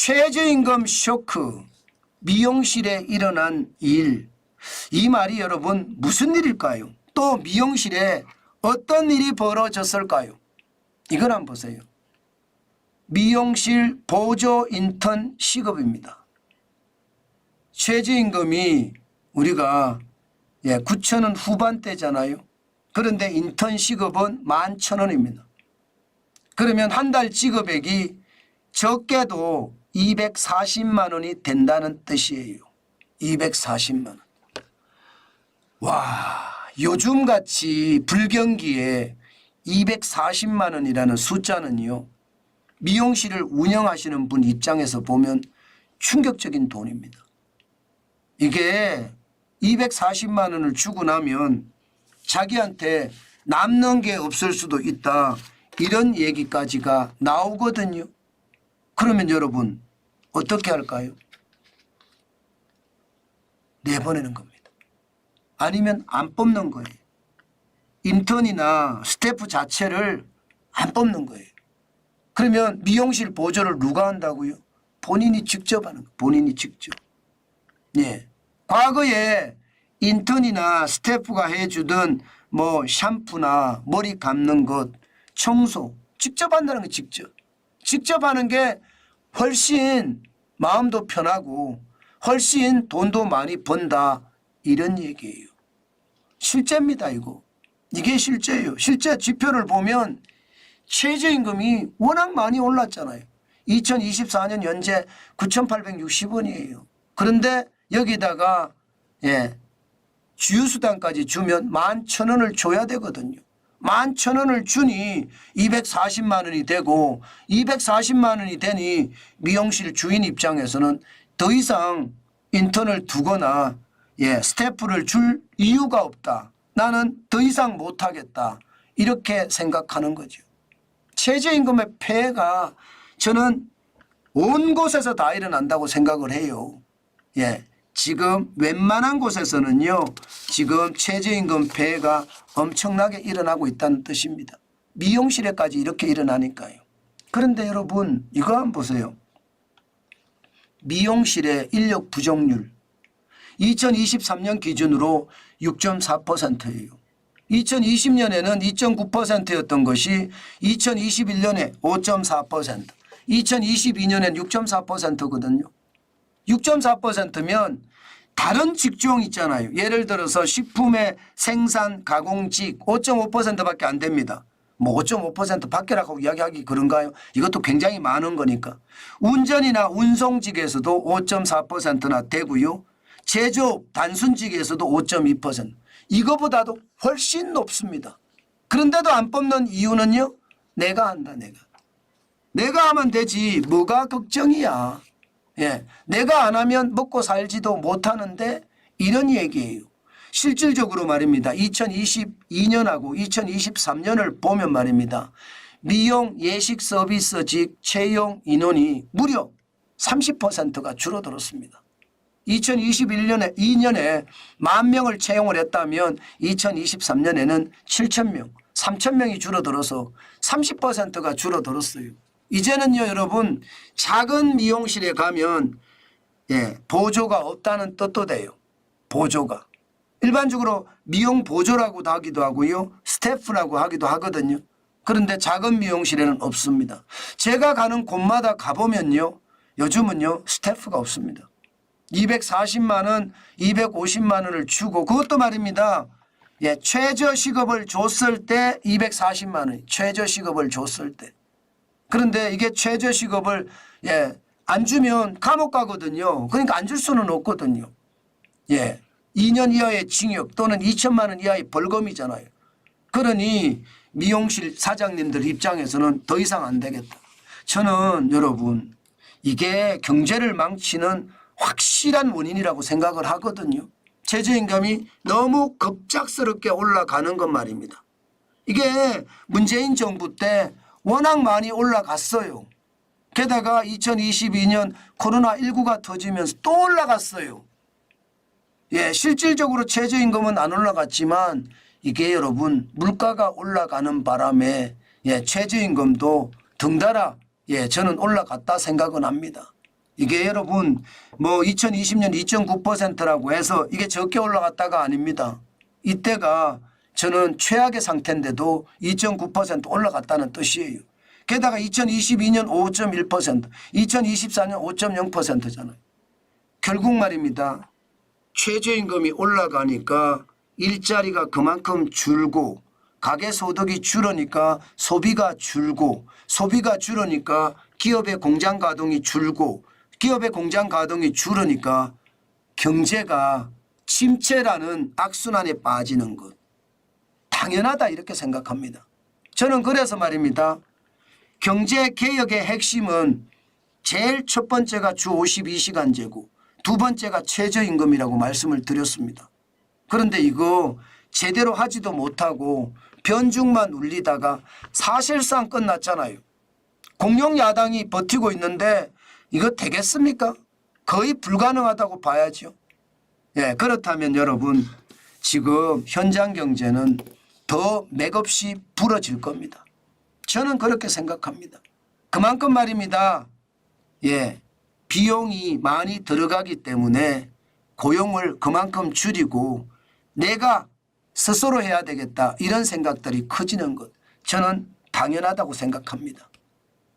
최저임금 쇼크, 미용실에 일어난 일. 이 말이 여러분 무슨 일일까요? 또 미용실에 어떤 일이 벌어졌을까요? 이걸 한번 보세요. 미용실 보조 인턴 시급입니다. 최저임금이 우리가 9,000원 후반대잖아요. 그런데 인턴 시급은 11,000원입니다. 그러면 한 달 지급액이 적게도 240만 원이 된다는 뜻이에요. 240만 원. 와, 요즘같이 불경기에 240만 원이라는 숫자는요, 미용실을 운영하시는 분 입장에서 보면 충격적인 돈입니다. 이게 240만 원을 주고 나면 자기한테 남는 게 없을 수도 있다, 이런 얘기까지가 나오거든요. 그러면 여러분 어떻게 할까요? 내보내는 겁니다. 아니면 안 뽑는 거예요. 인턴이나 스태프 자체를 안 뽑는 거예요. 그러면 미용실 보조를 누가 한다고요? 본인이 직접 하는 거예요. 본인이 직접. 예. 과거에 인턴이나 스태프가 해주던 뭐 샴푸나 머리 감는 것, 청소 직접 한다는 거. 직접 하는 게 훨씬 마음도 편하고 훨씬 돈도 많이 번다, 이런 얘기예요. 실제입니다. 이게 실제예요. 실제 지표를 보면 최저임금이 워낙 많이 올랐잖아요. 2024년 현재 9,860원이에요. 그런데 여기다가 주유수당까지 주면 11,000원을 줘야 되거든요. 11,000원을 주니 240만 원이 되고, 240만 원이 되니 미용실 주인 입장에서는 더 이상 인턴을 두거나 스태프를 줄 이유가 없다. 나는 더 이상 못하겠다. 이렇게 생각하는 거죠. 최저임금의 폐해가 저는 온 곳에서 다 일어난다고 생각을 해요. 지금 웬만한 곳에서는요, 지금 최저임금 폐해가 엄청나게 일어나고 있다는 뜻입니다. 미용실에까지 이렇게 일어나니까요. 그런데 여러분 이거 한번 보세요. 미용실의 인력 부족률 2023년 기준으로 6.4%예요. 2020년에는 2.9%였던 것이 2021년에 5.4%, 2022년엔 6.4%거든요. 6.4%면 다른 직종 있잖아요. 예를 들어서 식품의 생산 가공직 5.5%밖에 안 됩니다. 뭐 5.5% 밖이라고 이야기하기 그런가요? 이것도 굉장히 많은 거니까. 운전이나 운송직에서도 5.4%나 되고요. 제조업 단순직에서도 5.2%. 이거보다도 훨씬 높습니다. 그런데도 안 뽑는 이유는요, 내가 한다. 내가 하면 되지 뭐가 걱정이야. 내가 안 하면 먹고 살지도 못하는데, 이런 얘기예요. 실질적으로 말입니다. 2022년하고 2023년을 보면 말입니다. 미용 예식 서비스직 채용 인원이 무려 30%가 줄어들었습니다. 2021년에 2년에 10,000명을 채용을 했다면 2023년에는 7,000명, 3,000명이 줄어들어서 30%가 줄어들었어요. 이제는요 여러분, 작은 미용실에 가면 보조가 없다는 뜻도 돼요. 보조가. 일반적으로 미용 보조라고도 하기도 하고요, 스태프라고 하기도 하거든요. 그런데 작은 미용실에는 없습니다. 제가 가는 곳마다 가보면요, 요즘은요 스태프가 없습니다. 240만 원, 250만 원을 주고, 그것도 말입니다. 최저시급을 줬을 때 240만 원, 최저시급을 줬을 때. 그런데 이게 최저시급을 안 주면 감옥 가거든요. 그러니까 안 줄 수는 없거든요. 2년 이하의 징역 또는 2천만 원 이하의 벌금이잖아요. 그러니 미용실 사장님들 입장에서는 더 이상 안 되겠다. 저는 여러분 이게 경제를 망치는 확실한 원인이라고 생각을 하거든요. 최저임금이 너무 급작스럽게 올라가는 것 말입니다. 이게 문재인 정부 때 워낙 많이 올라갔어요. 게다가 2022년 코로나19가 터지면서 또 올라갔어요. 실질적으로 최저임금은 안 올라갔지만 이게 여러분 물가가 올라가는 바람에 최저임금도 덩달아 저는 올라갔다 생각은 합니다. 이게 여러분 뭐 2020년 2.9%라고 해서 이게 적게 올라갔다가 아닙니다. 이때가 저는 최악의 상태인데도 2.9% 올라갔다는 뜻이에요. 게다가 2022년 5.1%, 2024년 5.0%잖아요. 결국 말입니다. 최저임금이 올라가니까 일자리가 그만큼 줄고 가계소득이 줄으니까 소비가 줄고 소비가 줄으니까 기업의 공장 가동이 줄고 기업의 공장 가동이 줄으니까 경제가 침체라는 악순환에 빠지는 것. 당연하다 이렇게 생각합니다. 저는 그래서 말입니다. 경제개혁의 핵심은 제일 첫 번째가 주 52시간제고 두 번째가 최저임금이라고 말씀을 드렸습니다. 그런데 이거 제대로 하지도 못하고 변죽만 울리다가 사실상 끝났잖아요. 공룡 야당이 버티고 있는데 이거 되겠습니까? 거의 불가능하다고 봐야죠. 예, 그렇다면 여러분 지금 현장 경제는 더 맥없이 부러질 겁니다. 저는 그렇게 생각합니다. 그만큼 말입니다. 예, 비용이 많이 들어가기 때문에 고용을 그만큼 줄이고 내가 스스로 해야 되겠다 이런 생각들이 커지는 것 저는 당연하다고 생각합니다.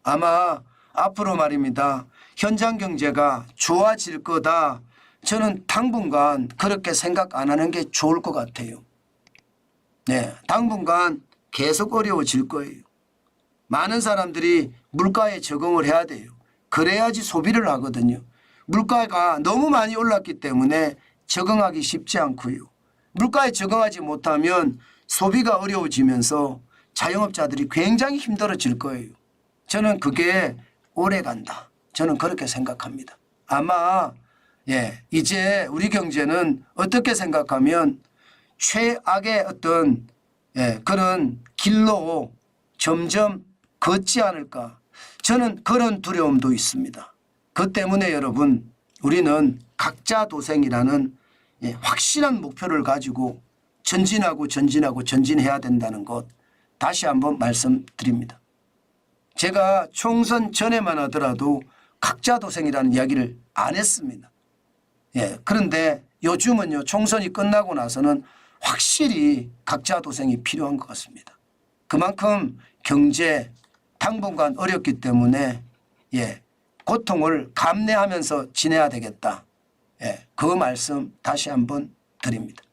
아마 앞으로 말입니다. 현장 경제가 좋아질 거다. 저는 당분간 그렇게 생각 안 하는 게 좋을 것 같아요. 네, 당분간 계속 어려워질 거예요. 많은 사람들이 물가에 적응을 해야 돼요. 그래야지 소비를 하거든요. 물가가 너무 많이 올랐기 때문에 적응하기 쉽지 않고요. 물가에 적응하지 못하면 소비가 어려워지면서 자영업자들이 굉장히 힘들어질 거예요. 저는 그게 오래 간다. 저는 그렇게 생각합니다. 아마 이제 우리 경제는 어떻게 생각하면 최악의 어떤 그런 길로 점점 걷지 않을까. 저는 그런 두려움도 있습니다. 그 때문에 여러분 우리는 각자 도생이라는 확실한 목표를 가지고 전진해야 된다는 것 다시 한번 말씀드립니다. 제가 총선 전에만 하더라도 각자 도생이라는 이야기를 안 했습니다. 그런데 요즘은요 총선이 끝나고 나서는 확실히 각자 도생이 필요한 것 같습니다. 그만큼 경제 당분간 어렵기 때문에 고통을 감내하면서 지내야 되겠다. 그 말씀 다시 한번 드립니다.